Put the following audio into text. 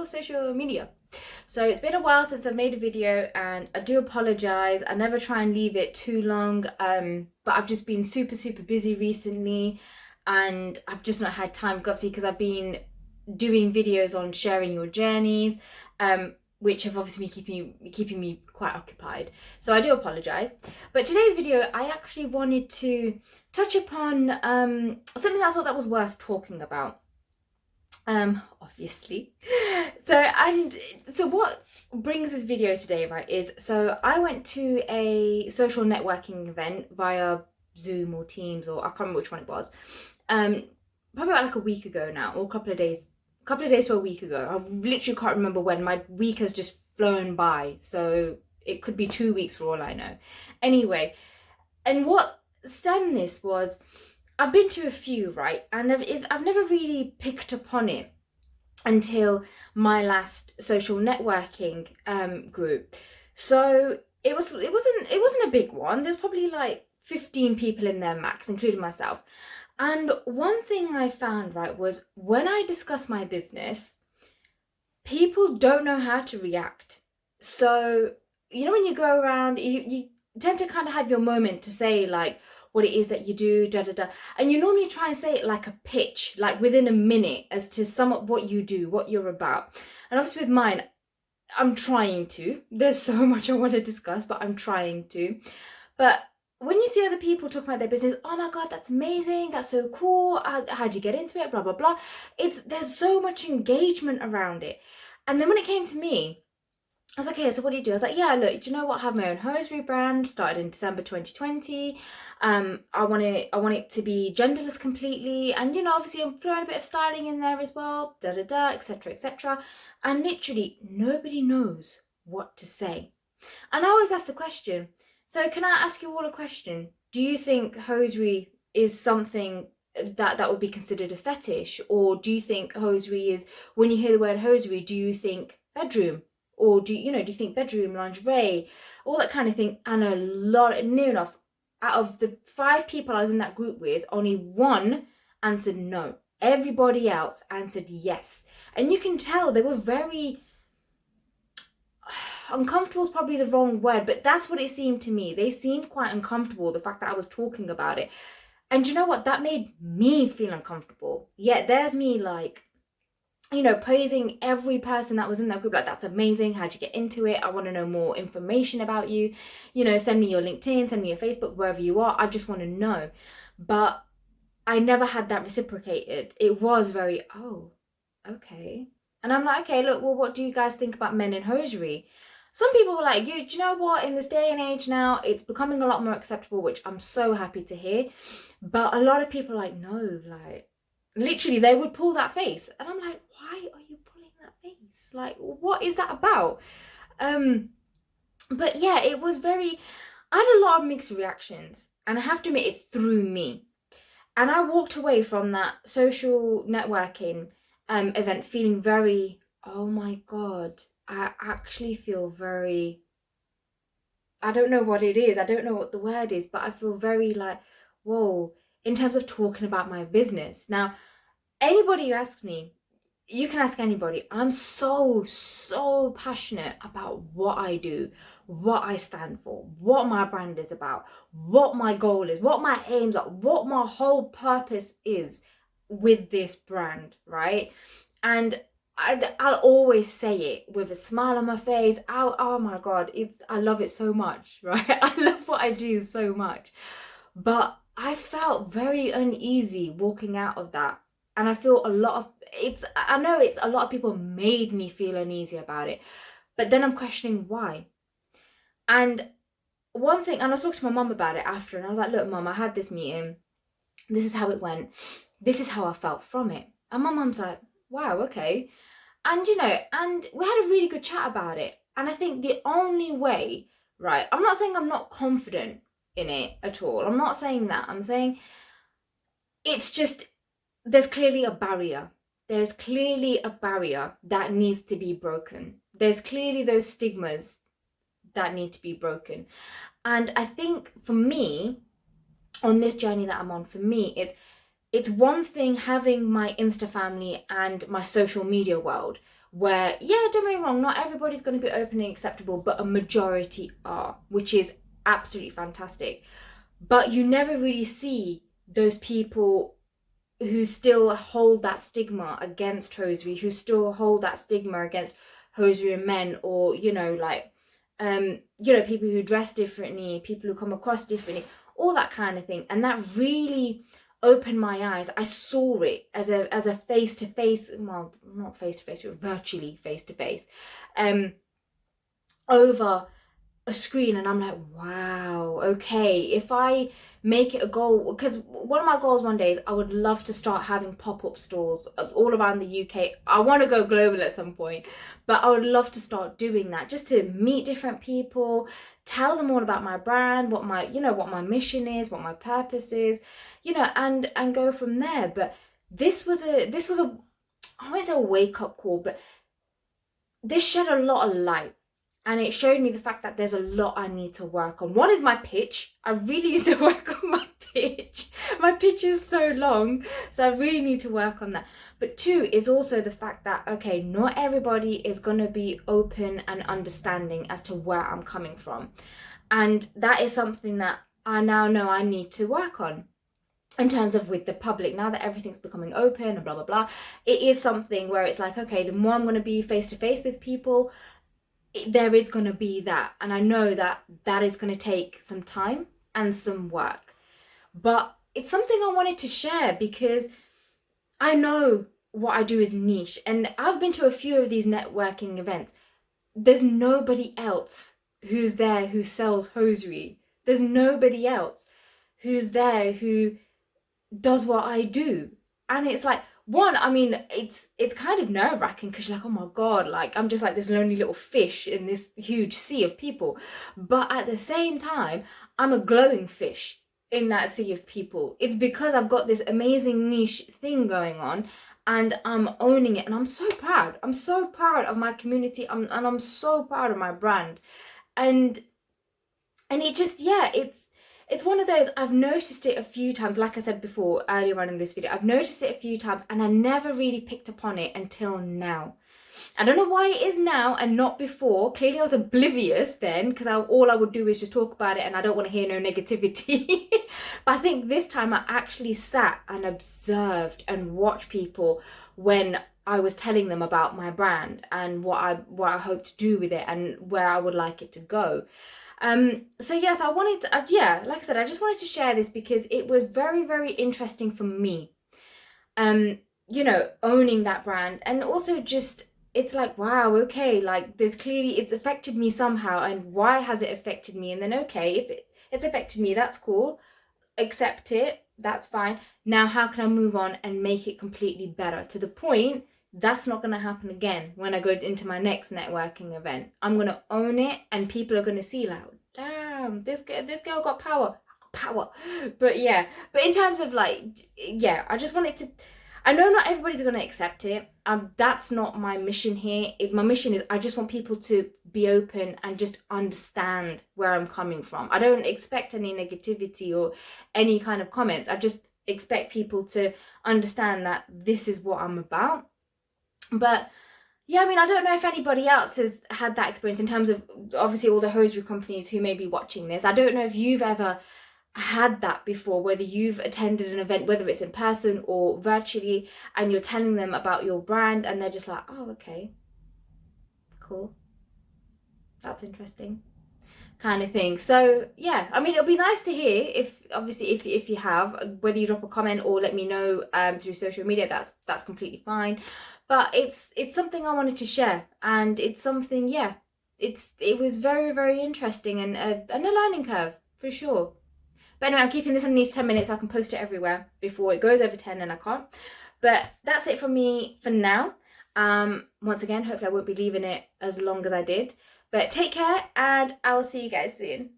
your social media. So it's been a while since I've made a video, and I do apologize. I never try and leave it too long, but I've just been super busy recently, and I've just not had time, obviously, because I've been doing videos on sharing your journeys, which have obviously been keeping me quite occupied. So I do apologize. But today's video, I actually wanted to touch upon something I thought that was worth talking about. Obviously. So what brings this video today, right, is so I went to a social networking event via Zoom or Teams, or I can't remember which one it was. Probably about like a week ago now, or a couple of days to a week ago. I literally can't remember when. My week has just flown by, so it could be 2 weeks for all I know. Anyway, and what stemmed this was, I've been to a few, right, and I've never really picked upon it until my last social networking group. So it wasn't a big one. There's probably like 15 people in there max, including myself. And one thing I found, right, was when I discuss my business, people don't know how to react. So, you know, when you go around, you tend to kind of have your moment to say like what it is that you do, and you normally try and say it like a pitch, like within a minute, as to sum up what you do, what you're about. And obviously with mine, I'm trying to. There's so much I want to discuss, but I'm trying to. But when you see other people talk about their business, oh my god, that's amazing, that's so cool, how'd you get into it, blah blah blah, there's so much engagement around it. And then when it came to me, I was like, okay, so what do you do? I was like, yeah, look, do you know what? I have my own hosiery brand, started in December 2020. I want it to be genderless completely, and you know, obviously I'm throwing a bit of styling in there as well, etc, etc. And literally nobody knows what to say. And I always ask the question, so can I ask you all a question? Do you think hosiery is something that would be considered a fetish? Or do you think hosiery is, when you hear the word hosiery, do you think bedroom? Or do you think bedroom, lingerie, all that kind of thing? And a lot, near enough, out of the 5 people I was in that group with, only one answered no. Everybody else answered yes. And you can tell they were very uncomfortable, is probably the wrong word, but that's what it seemed to me. They seemed quite uncomfortable, the fact that I was talking about it. And you know what? That made me feel uncomfortable. Yet there's me like, you know, praising every person that was in that group, like, that's amazing, how'd you get into it, I want to know more information about you, you know, send me your LinkedIn, send me your Facebook, wherever you are, I just want to know. But I never had that reciprocated. It was very, oh, okay. And I'm like, okay, look, well, what do you guys think about men in hosiery? Some people were like, do you know what, in this day and age now, it's becoming a lot more acceptable, which I'm so happy to hear. But a lot of people are like, no, like, literally they would pull that face. And I'm like, why are you pulling that face? Like, what is that about? But yeah, it was very, I had a lot of mixed reactions. And I have to admit, it threw me. And I walked away from that social networking event feeling very, oh my god, I actually feel very, I don't know what it is, I don't know what the word is, but I feel very like, whoa, in terms of talking about my business. Now, anybody who asks me, you can ask anybody, I'm so passionate about what I do, what I stand for, what my brand is about, what my goal is, what my aims are, what my whole purpose is with this brand, right? And I'll always say it with a smile on my face. Oh my god, I love it so much, right? I love what I do so much. But I felt very uneasy walking out of that. And I feel I know it's a lot of people made me feel uneasy about it. But then I'm questioning why. And one thing, and I was talking to my mum about it after, and I was like, look, mum, I had this meeting. This is how it went. This is how I felt from it. And my mum's like, wow, okay. And you know, and we had a really good chat about it. And I think the only way, right, I'm not saying I'm not confident in it at all. I'm not saying that. I'm saying it's just, there's clearly a barrier. There's clearly a barrier that needs to be broken. There's clearly those stigmas that need to be broken. And I think for me, on this journey that I'm on, for me, it's it's one thing having my Insta family and my social media world where, yeah, don't get me wrong, not everybody's going to be open and acceptable, but a majority are, which is absolutely fantastic. But you never really see those people who still hold that stigma against hosiery, who still hold that stigma against hosiery and men, or, people who dress differently, people who come across differently, all that kind of thing. And that really opened my eyes. I saw it as a face to face, well, not face to face, but virtually face to face, over a screen. And I'm like, wow, okay, if I make it a goal, because one of my goals one day is I would love to start having pop-up stores all around the UK. I want to go global at some point, but I would love to start doing that, just to meet different people, tell them all about my brand, what my mission is, what my purpose is, and go from there. But this was a I won't say a wake-up call, but this shed a lot of light, and it showed me the fact that there's a lot I need to work on. One is my pitch. I really need to work on my pitch. My pitch is so long, so I really need to work on that. But two is also the fact that, okay, not everybody is going to be open and understanding as to where I'm coming from. And that is something that I now know I need to work on. In terms of with the public, now that everything's becoming open and blah blah blah, it is something where it's like, okay, the more I'm going to be face to face with people, there is going to be that, and I know that that is going to take some time and some work. But it's something I wanted to share because I know what I do is niche, and I've been to a few of these networking events. There's nobody else who's there who sells hosiery. There's nobody else who's there who does what I do. And it's like, one, I mean, it's kind of nerve-wracking because you're like, oh my God, like I'm just like this lonely little fish in this huge sea of people. But at the same time, I'm a glowing fish in that sea of people. It's because I've got this amazing niche thing going on, and I'm owning it, and I'm so proud. I'm so proud of my community, and I'm so proud of my brand. And it just, yeah, it's one of those, I've noticed it a few times, like I said before, earlier on in this video, I've noticed it a few times and I never really picked up on it until now. I don't know why it is now and not before. Clearly I was oblivious then, because all I would do is just talk about it and I don't want to hear no negativity. But I think this time I actually sat and observed and watched people when I was telling them about my brand and what I hope to do with it and where I would like it to go. So yes, I wanted to, like I said, I just wanted to share this because it was very, very interesting for me. Owning that brand, and also just, it's like, wow, okay, like there's clearly, it's affected me somehow, and why has it affected me? And then, okay, if it's affected me, that's cool. Accept it, that's fine. Now, how can I move on and make it completely better to the point that's not going to happen again when I go into my next networking event? I'm going to own it, and people are going to see, like, damn, this girl got power. But yeah, but in terms of like, yeah, I just wanted to, I know not everybody's going to accept it. That's not my mission here. My mission is I just want people to be open and just understand where I'm coming from. I don't expect any negativity or any kind of comments. I just expect people to understand that this is what I'm about. But yeah, I mean, I don't know if anybody else has had that experience in terms of obviously all the hosiery companies who may be watching this. I don't know if you've ever had that before, whether you've attended an event, whether it's in person or virtually, and you're telling them about your brand and they're just like, oh, okay, cool, that's interesting, kind of thing. So yeah, I mean, it'll be nice to hear if you have, whether you drop a comment or let me know through social media. That's completely fine. But it's something I wanted to share, and it's something, yeah, it was very, very interesting and a learning curve for sure. But anyway, I'm keeping this underneath 10 minutes so I can post it everywhere before it goes over 10 and I can't. But that's it from me for now. Once again, hopefully I won't be leaving it as long as I did. But take care, and I will see you guys soon.